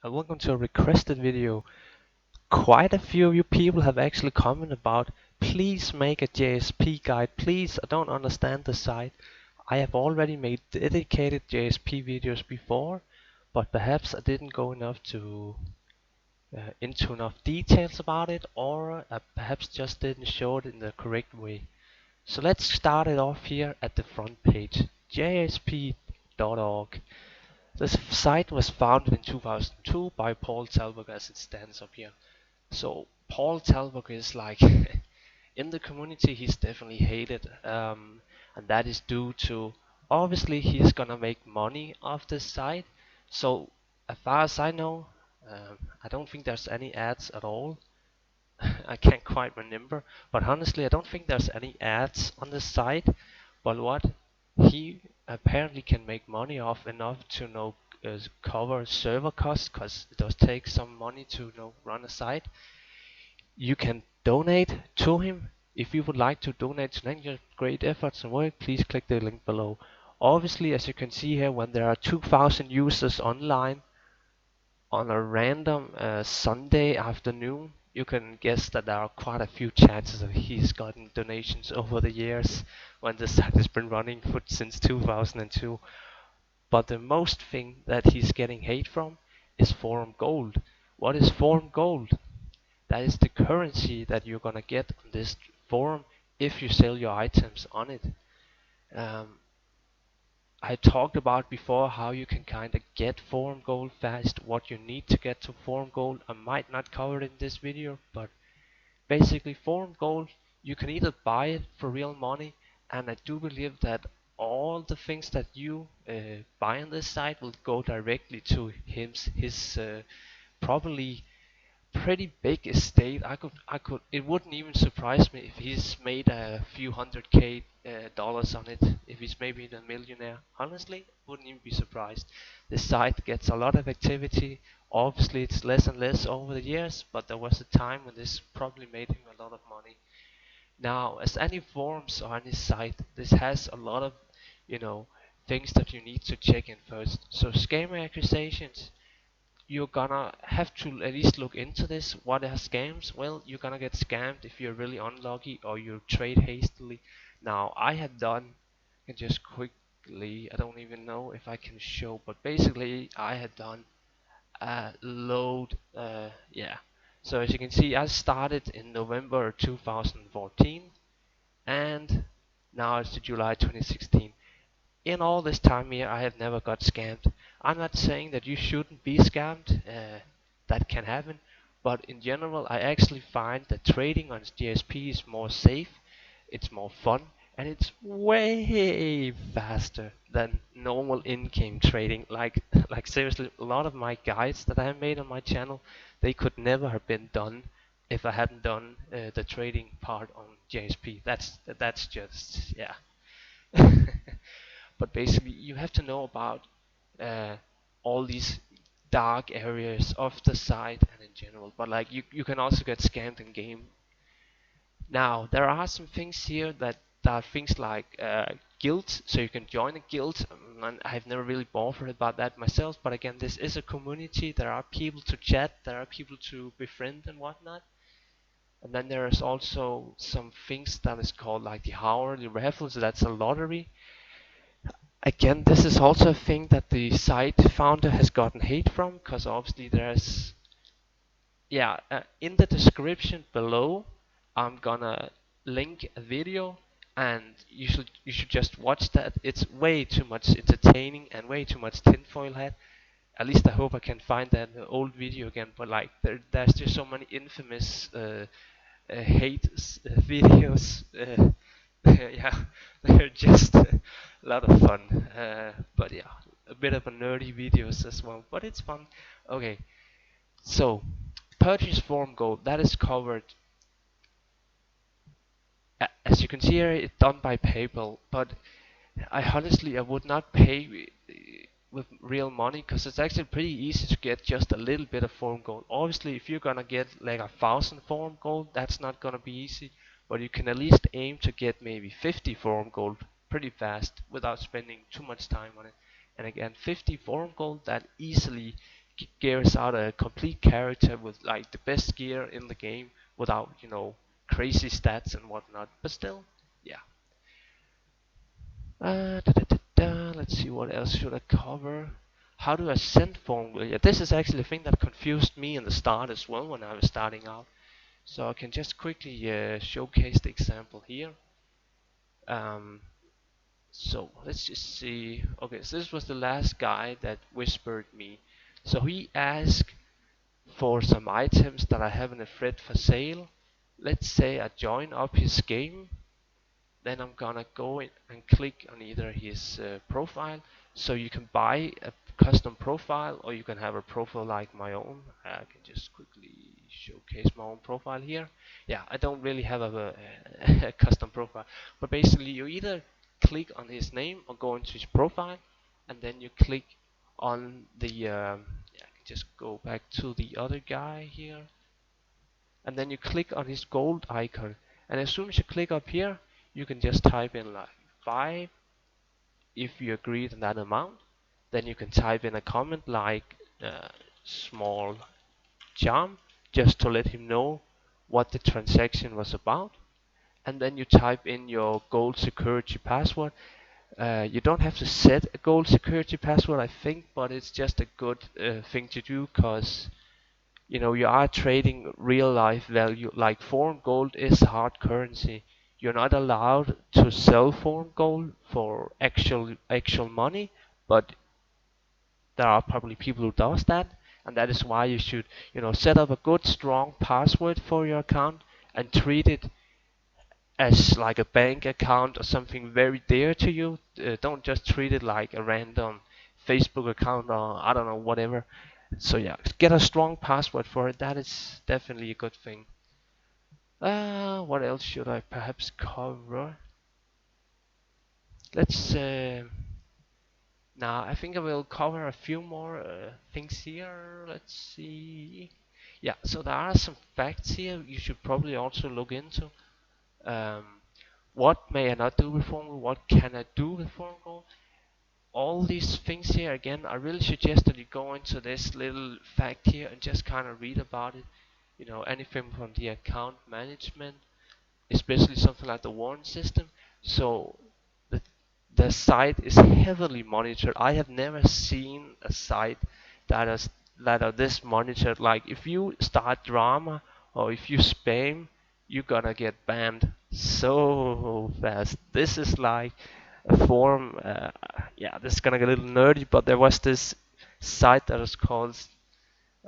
and welcome to a requested video. Quite a few of you people have actually commented about, please make a JSP guide, please, I don't understand the site. I have already made dedicated JSP videos before, but perhaps I didn't go enough into enough details about it, or I perhaps just didn't show it in the correct way. So let's start it off here at the front page, jsp.org. This site was founded in 2002 by Paul Talbot as it stands up here. So Paul Talbot is like in the community he's definitely hated, and that is due to obviously he's gonna make money off this site. So as far as I know, I don't think there's any ads at all. I can't quite remember, but honestly I don't think there's any ads on the site. But what he apparently can make money off enough to cover server costs, because it does take some money to run a site. You can donate to him. If you would like to donate to your great efforts and work, please click the link below. Obviously, as you can see here, when there are 2,000 users online on a random Sunday afternoon, you can guess that there are quite a few chances that he's gotten donations over the years when the site has been running since 2002. But the most thing that he's getting hate from is forum gold. What is forum gold? That is the currency that you're gonna get on this forum if you sell your items on it. Um, I talked about before how you can kind of get forum gold fast, what you need to get to forum gold. I might not cover it in this video, but basically forum gold, you can either buy it for real money, and I do believe that all the things that you buy on this site will go directly to his probably pretty big estate. It wouldn't even surprise me if he's made a few hundred K dollars on it. If he's maybe a millionaire, honestly, wouldn't even be surprised. This site gets a lot of activity. Obviously, it's less and less over the years, but there was a time when this probably made him a lot of money. Now, as any forums or any site, this has a lot of, you know, things that you need to check in first. So, scammer accusations, you're gonna have to at least look into this. What are scams? Well, you're gonna get scammed if you're really unlucky or you trade hastily. Now, I have done, and just quickly, I don't even know if I can show, but basically, I had done a load, yeah. So as you can see, I started in November 2014, and now it's July 2016. In all this time here, I have never got scammed. I'm not saying that you shouldn't be scammed, that can happen, but in general, I actually find that trading on GSP is more safe, it's more fun, and it's way faster than normal in-game trading. Like seriously, a lot of my guides that I have made on my channel, they could never have been done if I hadn't done the trading part on JSP. That's just, yeah. But basically, you have to know about uh, all these dark areas of the site and in general. But like you can also get scammed in game. Now there are some things here that are things like guilds, so you can join a guild. And I've never really bothered about that myself. But again, this is a community. There are people to chat. There are people to befriend and whatnot. And then there is also some things that is called like the hourly raffles. So that's a lottery. Again, this is also a thing that the site founder has gotten hate from, because obviously there's, yeah, in the description below, I'm gonna link a video, and you should just watch that. It's way too much entertaining and way too much tinfoil hat. At least I hope I can find that old video again. But like, there's just so many infamous hate videos. Yeah, they're just a lot of fun. But yeah, a bit of a nerdy videos as well, but it's fun. Okay, so purchase form goal, that is covered. As you can see here, it's done by PayPal, but I would not pay with real money, because it's actually pretty easy to get just a little bit of forum gold. Obviously, if you're gonna get like 1,000 forum gold, that's not gonna be easy, but you can at least aim to get maybe 50 forum gold pretty fast without spending too much time on it. And again, 50 forum gold, that easily gears out a complete character with like the best gear in the game without, crazy stats and whatnot. But still, yeah. Let's see, what else should I cover. How do I send form? Well, yeah, this is actually a thing that confused me in the start as well when I was starting out. So I can just quickly showcase the example here. Um, so let's just see. Okay, so this was the last guy that whispered me. So he asked for some items that I have in a thread for sale. Let's say I join up his game, then I'm gonna go in and click on either his profile. So you can buy a custom profile, or you can have a profile like my own. I can just quickly showcase my own profile here. Yeah, I don't really have a custom profile, but basically you either click on his name or go into his profile, and then you click on the yeah, I can just go back to the other guy here, and then you click on his gold icon, and as soon as you click up here, you can just type in like 5 if you agreed on that amount. Then you can type in a comment like small charm, just to let him know what the transaction was about. And then you type in your gold security password. You don't have to set a gold security password, I think, but it's just a good thing to do, because you are trading real life value. Like foreign gold is hard currency. You're not allowed to sell foreign gold for actual money, but there are probably people who does that, and that is why you should, set up a good strong password for your account and treat it as like a bank account or something very dear to you. Don't just treat it like a random Facebook account, or I don't know, whatever. So yeah, get a strong password for it. That is definitely a good thing. What else should I perhaps cover? Let's now I think I will cover a few more things here. Let's see. Yeah, so there are some facts here you should probably also look into. Um, what may I not do with Formula? What can I do with Formula? All these things here, again, I really suggest that you go into this little fact here and just kind of read about it. Anything from the account management, especially something like the warrant system. So the the site is heavily monitored. I have never seen a site that is that are this monitored. Like if you start drama or if you spam, you're gonna get banned so fast. This is like a forum. Yeah, this is gonna get a little nerdy, but there was this site that was called,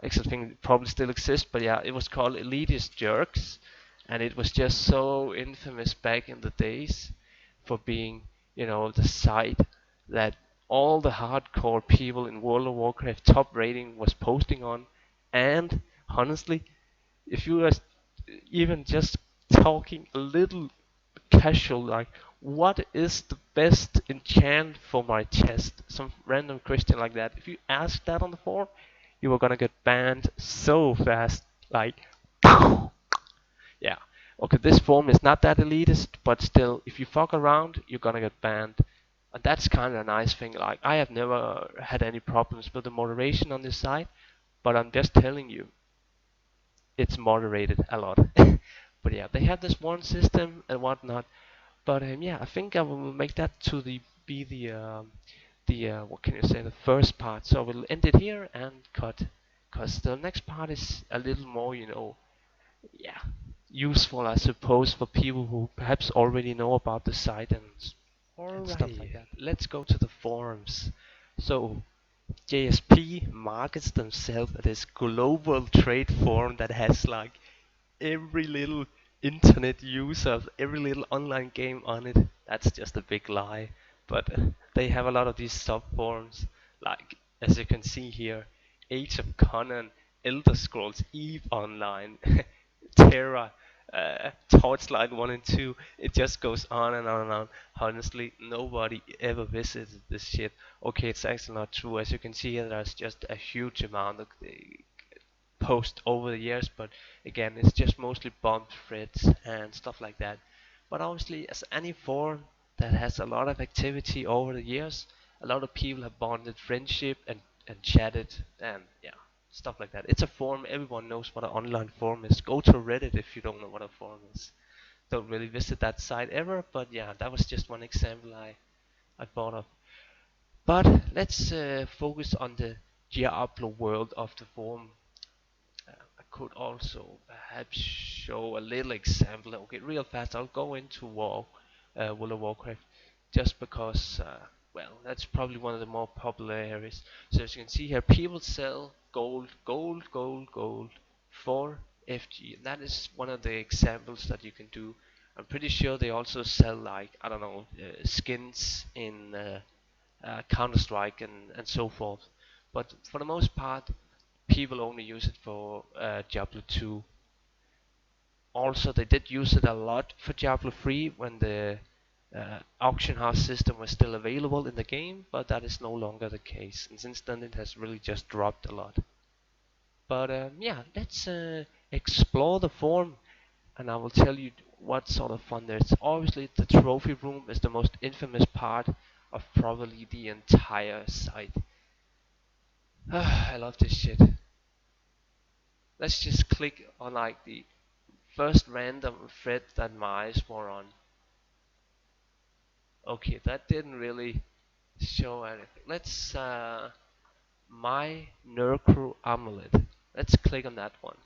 actually I think it probably still exists, but yeah, it was called Elitist Jerks, and it was just so infamous back in the days for being, the site that all the hardcore people in World of Warcraft top rating was posting on. And honestly, if you are even just talking a little casual, like what is the best enchant for my chest, some random question like that, if you ask that on the forum, you are gonna get banned so fast, like yeah. Okay, this form is not that elitist, but still, if you fuck around, you're gonna get banned. And that's kind of a nice thing. Like, I have never had any problems with the moderation on this site, but I'm just telling you, it's moderated a lot. But yeah, they have this one system and whatnot. But yeah, I think I will make that to be the what can you say, the first part. So we'll end it here and cut, cause the next part is a little more, yeah, useful, I suppose, for people who perhaps already know about the site and stuff like that. Let's go to the forums. So JSP markets themselves as this global trade forum that has like every little internet user, every little online game on it. That's just a big lie. But they have a lot of these sub forums, like as you can see here, Age of Conan, Elder Scrolls, Eve Online, Terra, Torchlight 1 and 2. It just goes on and on and on. Honestly, nobody ever visited this shit. Okay, it's actually not true. As you can see here, there's just a huge amount of post over the years, but again, it's just mostly bomb threads and stuff like that. But obviously, as any forum that has a lot of activity over the years, a lot of people have bonded friendship and and chatted and yeah, stuff like that. It's a forum. Everyone knows what an online forum is. Go to Reddit if you don't know what a forum is. Don't really visit that site ever, but yeah, that was just one example I thought of. But let's focus on the Diablo world of the forum. I could also perhaps show a little example. Okay, real fast. I'll go into World of Warcraft, just because. Well, that's probably one of the more popular areas. So as you can see here, people sell gold, gold, gold, gold for FG, and that is one of the examples that you can do. I'm pretty sure they also sell like I don't know skins in Counter Strike and so forth. But for the most part, people only use it for Diablo 2. Also, they did use it a lot for Diablo 3 when the auction house system was still available in the game, but that is no longer the case. And since then, it has really just dropped a lot. But yeah, let's explore the forum, and I will tell you what sort of fun there is. Obviously, the trophy room is the most infamous part of probably the entire site. I love this shit. Let's just click on like the first random thread that my eyes were on. Okay, that didn't really show anything. Let's my Nurkru amulet. Let's click on that one.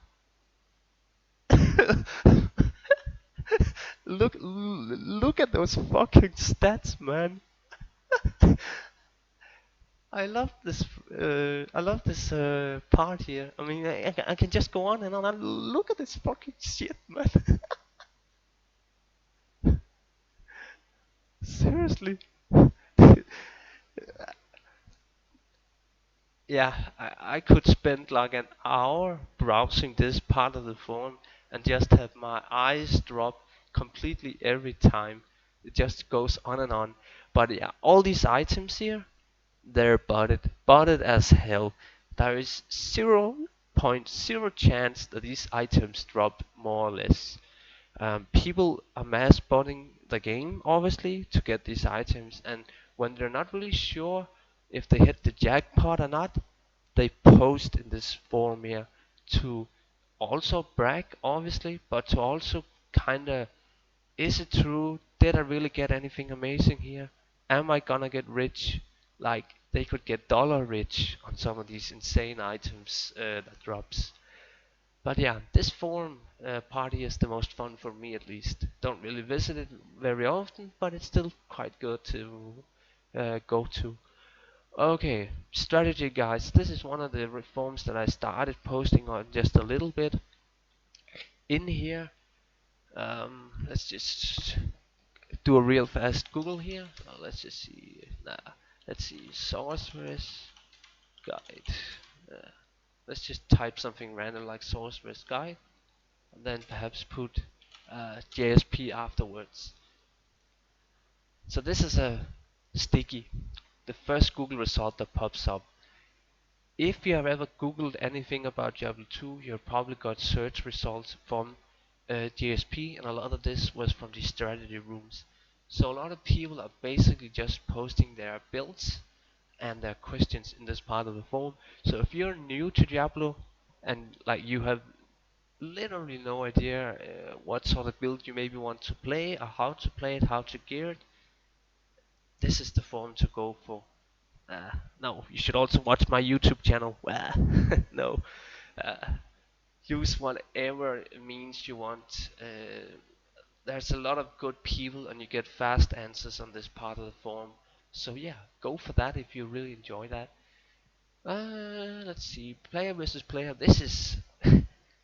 Look at those fucking stats, man. I love this part here. I mean, I can just go on and on. Look at this fucking shit, man. Seriously. Yeah, I could spend like an hour browsing this part of the phone and just have my eyes drop completely every time. It just goes on and on. But yeah, all these items here, they're botted as hell. There is 0.0 chance that these items drop more or less. People are mass botting the game, obviously, to get these items, and when they're not really sure if they hit the jackpot or not, they post in this forum here to also brag, obviously, but to also kinda, is it true? Did I really get anything amazing here? Am I gonna get rich? Like, they could get dollar rich on some of these insane items that drops. But yeah, this forum party is the most fun for me at least. Don't really visit it very often, but it's still quite good to go to. Okay, strategy guys. This is one of the reforms that I started posting on just a little bit in here. Let's just do a real fast Google here. Let's just see. Let's see. Sorceress guide. Uh, let's just type something random like sorceress guide, and then perhaps put JSP afterwards. So this is a sticky. The first Google result that pops up. If you have ever Googled anything about Diablo 2, you've probably got search results from JSP, and a lot of this was from the strategy rooms. So a lot of people are basically just posting their builds and their questions in this part of the forum. So if you're new to Diablo and like you have literally no idea what sort of build you maybe want to play or how to play it, how to gear it, this is the forum to go for. No, you should also watch my YouTube channel. No, uh, use whatever means you want. There's a lot of good people, and you get fast answers on this part of the forum. So yeah, go for that if you really enjoy that. Let's see, player versus player. This is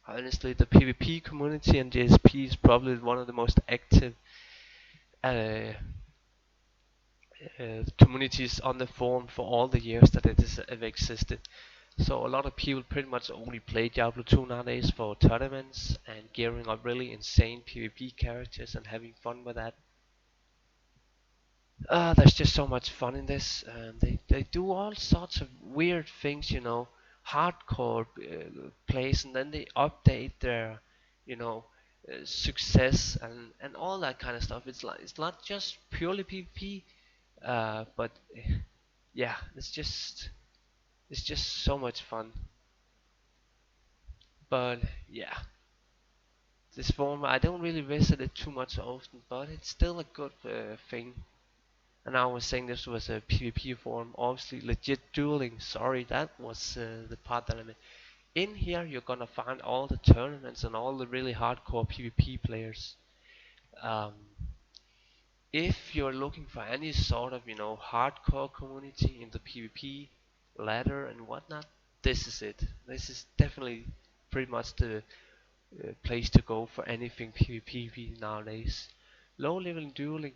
honestly the PvP community, and JSP is probably one of the most active uh, communities on the forum for all the years that it has existed. So a lot of people pretty much only play Diablo 2 nowadays for tournaments and gearing up really insane PvP characters and having fun with that. There's just so much fun in this. They do all sorts of weird things, hardcore plays, and then they update their, success and all that kind of stuff. It's not just purely PvP, but yeah, it's just It's just so much fun. But yeah, this forum I don't really visit it too much often, but it's still a good thing. And I was saying this was a PvP forum, obviously legit dueling. Sorry, that was the part that I meant. In here, you're gonna find all the tournaments and all the really hardcore PvP players. Um, if you're looking for any sort of, hardcore community in the PvP ladder and whatnot, this is it. This is definitely pretty much the place to go for anything PvP nowadays. Low level dueling,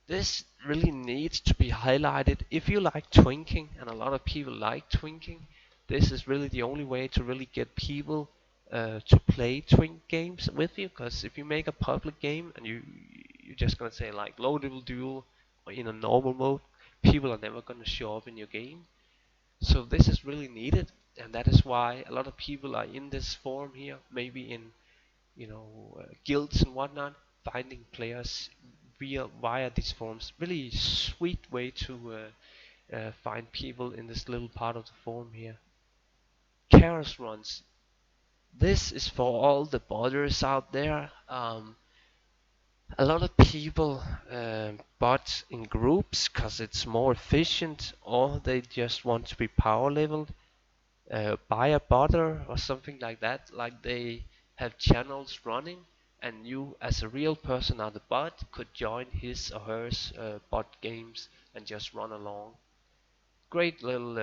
this really needs to be highlighted. If you like twinking, and a lot of people like twinking, this is really the only way to really get people to play twink games with you. Because if you make a public game and you're just gonna say like low level duel or in a normal mode, people are never gonna show up in your game. So this is really needed, and that is why a lot of people are in this forum here, maybe in guilds and whatnot, finding players via these forums. Really sweet way to find people in this little part of the forum here. Chaos runs. This is for all the botters out there. A lot of people bot in groups because it's more efficient, or they just want to be power leveled. Buy a botter or something like that, like they have channels running, and you as a real person on the bot could join his or hers bot games and just run along. Great little,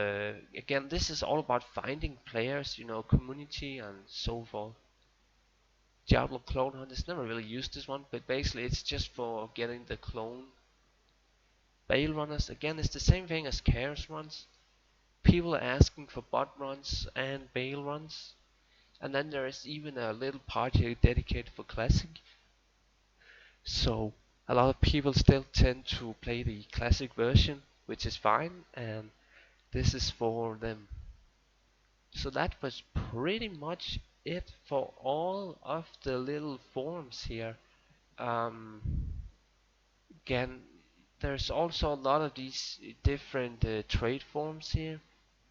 again, this is all about finding players, community and so forth. Diablo clone hunters, never really used this one, but basically it's just for getting the clone. Bale runners, again, it's the same thing as chaos runs. People are asking for bot runs and bale runs. And then there is even a little part here dedicated for classic. So a lot of people still tend to play the classic version, which is fine, and this is for them. So that was pretty much it for all of the little forums here. Um, Again, there's also a lot of these different trade forms here,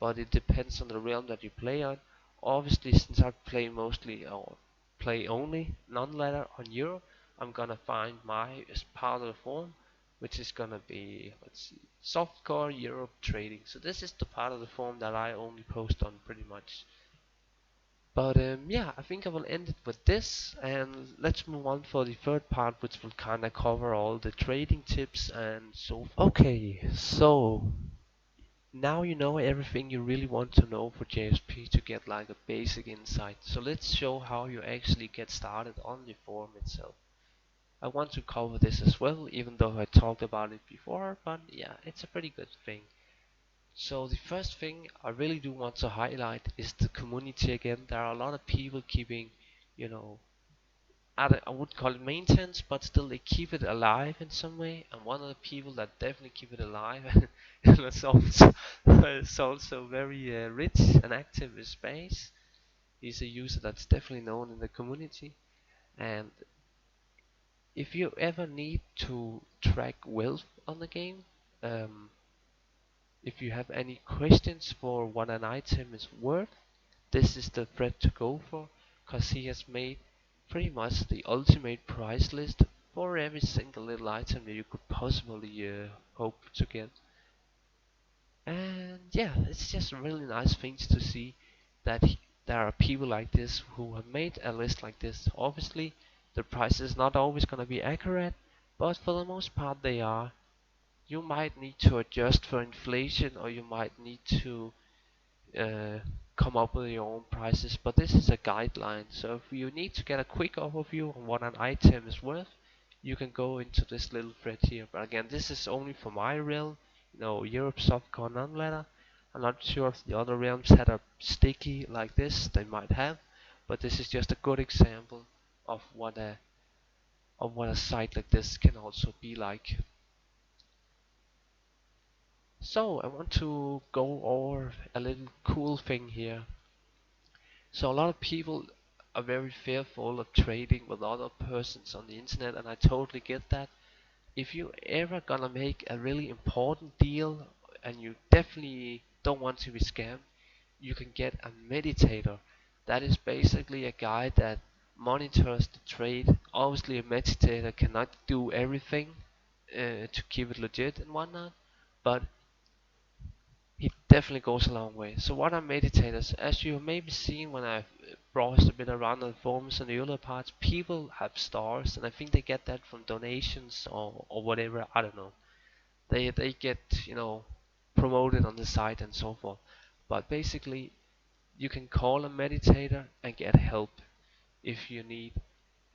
but it depends on the realm that you play on. Obviously, since I play mostly or play only non-ladder on Euro, I'm gonna find my as part of the form, which is gonna be, let's see, softcore Europe trading. So this is the part of the form that I only post on pretty much. But yeah, I think I will end it with this, and let's move on for the third part, which will kind of cover all the trading tips and so forth. Okay, so now you know everything you really want to know for JSP to get like a basic insight. So let's show how you actually get started on the forum itself. I want to cover this as well, even though I talked about it before, but yeah, it's a pretty good thing. So the first thing I really do want to highlight is the community again. There are a lot of people keeping, you know, I would call it maintenance, but still they keep it alive in some way. And one of the people that definitely keep it alive, and it's also very rich and active in space. He's a user that's definitely known in the community. And if you ever need to track wealth on the game, um, if you have any questions for what an item is worth, this is the thread to go for, cause he has made pretty much the ultimate price list for every single little item that you could possibly hope to get. And yeah, it's just really nice things to see that there are people like this who have made a list like this. Obviously, the price is not always going to be accurate, but for the most part they are. You might need to adjust for inflation, or you might need to uh, come up with your own prices, but this is a guideline. So if you need to get a quick overview on what an item is worth, you can go into this little thread here. But again, this is only for my realm, Europe softcore non-ladder. I'm not sure if the other realms had a sticky like this, they might have, but this is just a good example of what a site like this can also be like. So I want to go over a little cool thing here. So a lot of people are very fearful of trading with other persons on the internet, and I totally get that. If you ever gonna make a really important deal, and you definitely don't want to be scammed, you can get a meditator. That is basically a guy that monitors the trade. Obviously, a meditator cannot do everything to keep it legit and whatnot, but it definitely goes a long way. So what are meditators? As you have maybe seen when I've browsed a bit around the forums and the earlier parts, people have stars, and I think they get that from donations or whatever. I don't know. They get promoted on the site and so forth. But basically, you can call a meditator and get help if you need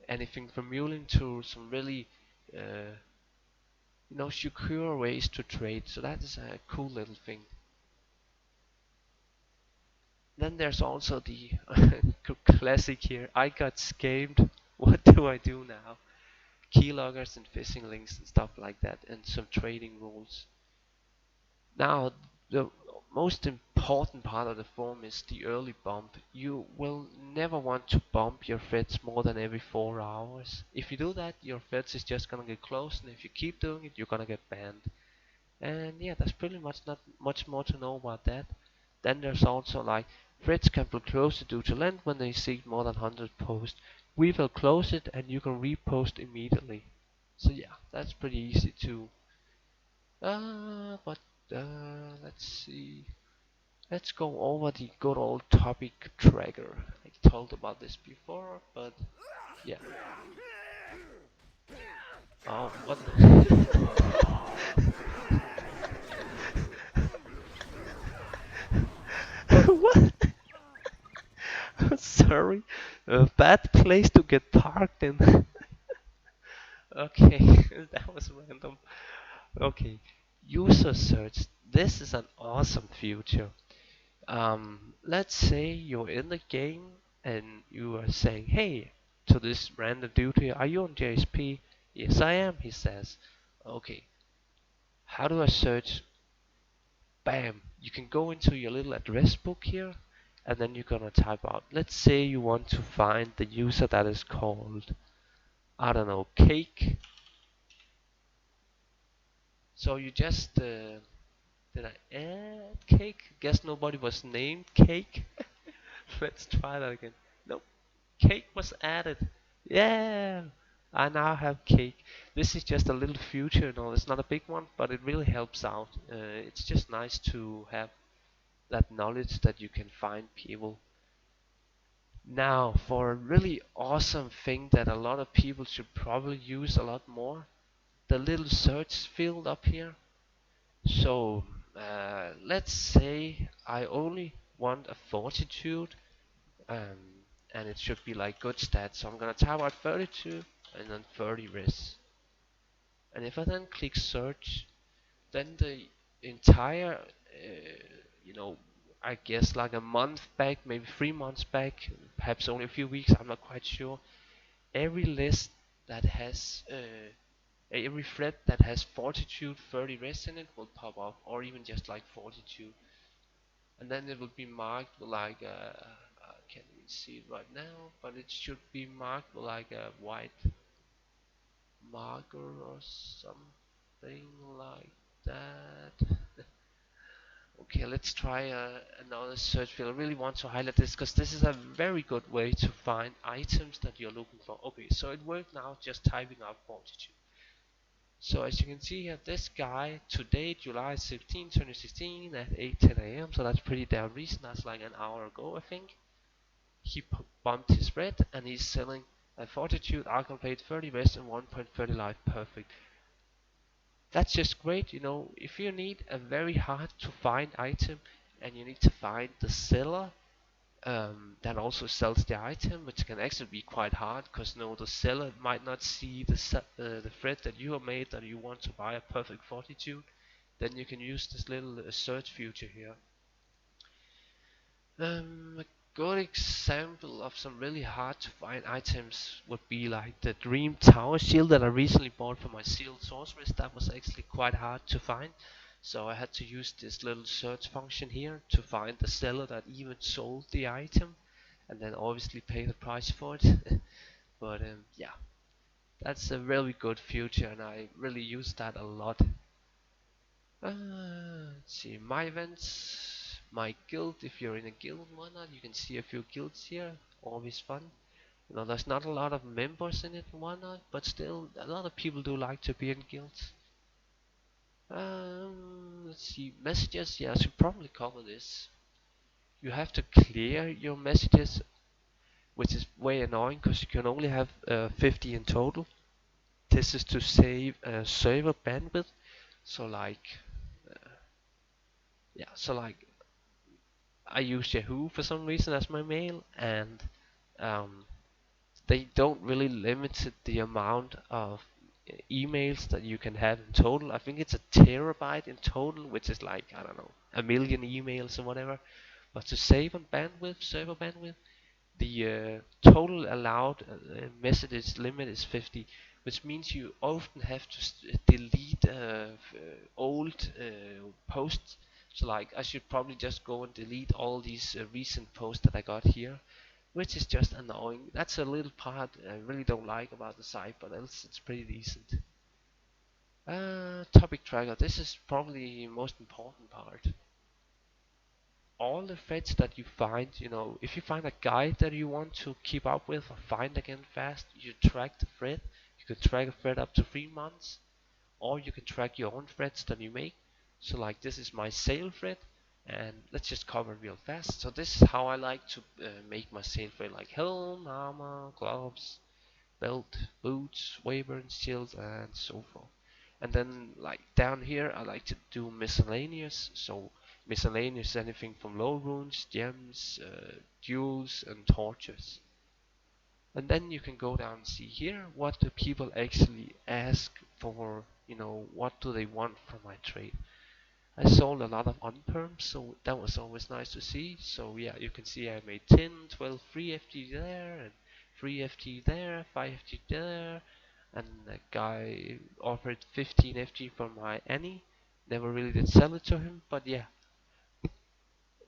anything from mulling to some really uh, secure ways to trade. So that is a cool little thing. Then there's also the classic here. I got scammed. What do I do now? Keyloggers and phishing links and stuff like that, and some trading rules. Now, the most important part of the form is the early bump. You will never want to bump your threads more than every 4 hours. If you do that, your threads is just gonna get closed, and if you keep doing it, you're gonna get banned. And yeah, there's pretty much not much more to know about that. Then there's also like threads can be closed due to length when they see more than 100 posts. We will close it and you can repost immediately. So yeah, that's pretty easy to. But let's see. Let's go over the good old topic tracker. I told about this before, but yeah. Oh, what? What? Sorry, a bad place to get parked in. Okay, that was random. Okay, user search. This is an awesome feature. Let's say you're in the game and you are saying, "Hey," to this random dude here, "Are you on JSP?" "Yes, I am," he says. Okay, how do I search? Bam! You can go into your little address book here, and then you're gonna type out. Let's say you want to find the user that is called, I don't know, Cake. So you just did I add Cake? Guess nobody was named Cake. Let's try that again. Nope, Cake was added. Yeah, I now have Cake. This is just a little feature, it's not a big one, but it really helps out. It's just nice to have that knowledge that you can find people. Now, for a really awesome thing that a lot of people should probably use a lot more, the little search field up here. So, let's say I only want a fortitude, and it should be like good stats. So I'm gonna type out 32 and then 30 risk. And if I then click search, then the entire, I guess like a month back, maybe 3 months back, perhaps only a few weeks, I'm not quite sure. Every list that has, every thread that has fortitude 30 rest in it will pop up, or even just like fortitude. And then it will be marked like, I can't even see it right now, but it should be marked like a white marker or something like that. Okay, let's try another search field. I really want to highlight this because this is a very good way to find items that you're looking for. Okay, so it worked now just typing out fortitude. So as you can see here, this guy today, July 17, 2016 at 8:10 a.m. So that's pretty damn recent. That's like an hour ago, I think. He bumped his red and he's selling a fortitude, arcon plate 30 west and 1.30 life perfect. That's just great, if you need a very hard to find item and you need to find the seller that also sells the item, which can actually be quite hard because the seller might not see the thread that you have made that you want to buy a perfect fortitude. Then you can use this little search feature here. A good example of some really hard to find items would be like the Dream Tower shield that I recently bought for my sealed sorceress. That was actually quite hard to find. So I had to use this little search function here to find the seller that even sold the item, and then obviously pay the price for it. But yeah, that's a really good feature, and I really use that a lot. Let's see, my events. my guild. If you're in a guild and whatnot, you can see a few guilds here. Always fun. You know, there's not a lot of members in it and whatnot, but still, a lot of people do like to be in guilds. Let's see, messages. Yeah, I should probably cover this. You have to clear your messages, which is way annoying because you can only have 50 in total. This is to save server bandwidth. So like, uh, yeah, so like I use Yahoo for some reason as my mail, and um, they don't really limit the amount of emails that you can have in total. I think it's a terabyte in total, which is like, I don't know, a million emails or whatever. But to save on bandwidth, server bandwidth, the total allowed messages limit is 50, which means you often have to delete old posts. So like I should probably just go and delete all these recent posts that I got here, which is just annoying. That's a little part I really don't like about the site, but else it's pretty decent. Topic tracker. This is probably the most important part. All the threads that you find, you know, if you find a guide that you want to keep up with or find again fast, you track the thread. You can track a thread up to 3 months, or you can track your own threads that you make. So like this is my sale thread, and let's just cover it real fast. So this is how I like to make my sale thread, like helm, armor, gloves, belt, boots, wyverns, shields, and so forth. And then like down here, I like to do miscellaneous. So miscellaneous, anything from low runes, gems, jewels, and torches. And then you can go down and see here what do people actually ask for. You know, what do they want from my trade. I sold a lot of unperms, so that was always nice to see. So yeah, you can see I made 10, 12 free FT there, and free FT there, 5 FT there, and a guy offered 15 FT for my Annie. Never really did sell it to him, but yeah,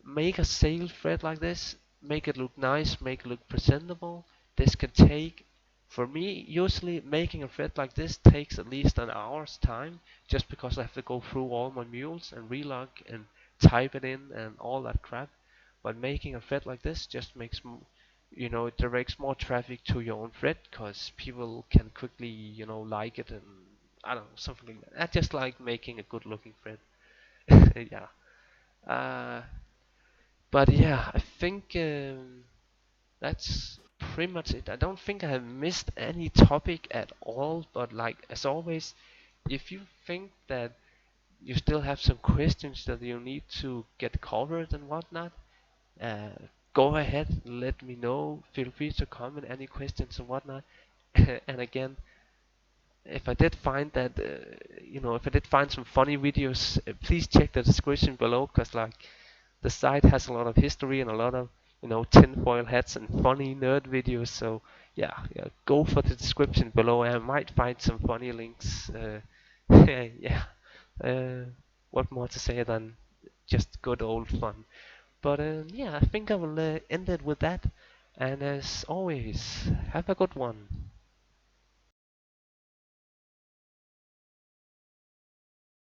make a sale thread like this, make it look nice, make it look presentable. This can take, for me, usually making a thread like this takes at least an hour's time, just because I have to go through all my mules and relog and type it in and all that crap. But making a thread like this just makes, you know, it directs more traffic to your own thread, because people can quickly, you know, like it, and I don't know, something like that. I just like making a good looking thread. Yeah. Uh, but yeah, I think that's pretty much it. I don't think I have missed any topic at all, but like as always, if you think that you still have some questions that you need to get covered and whatnot, uh, go ahead, let me know. Feel free to comment any questions and whatnot. And again, if I did find that, you know, if I did find some funny videos, please check the description below, because like the site has a lot of history and a lot of, you know, tinfoil hats and funny nerd videos. So yeah, yeah, go for the description below. I might find some funny links. Yeah. Uh, what more to say than just good old fun? But yeah, I think I will end it with that. And as always, have a good one.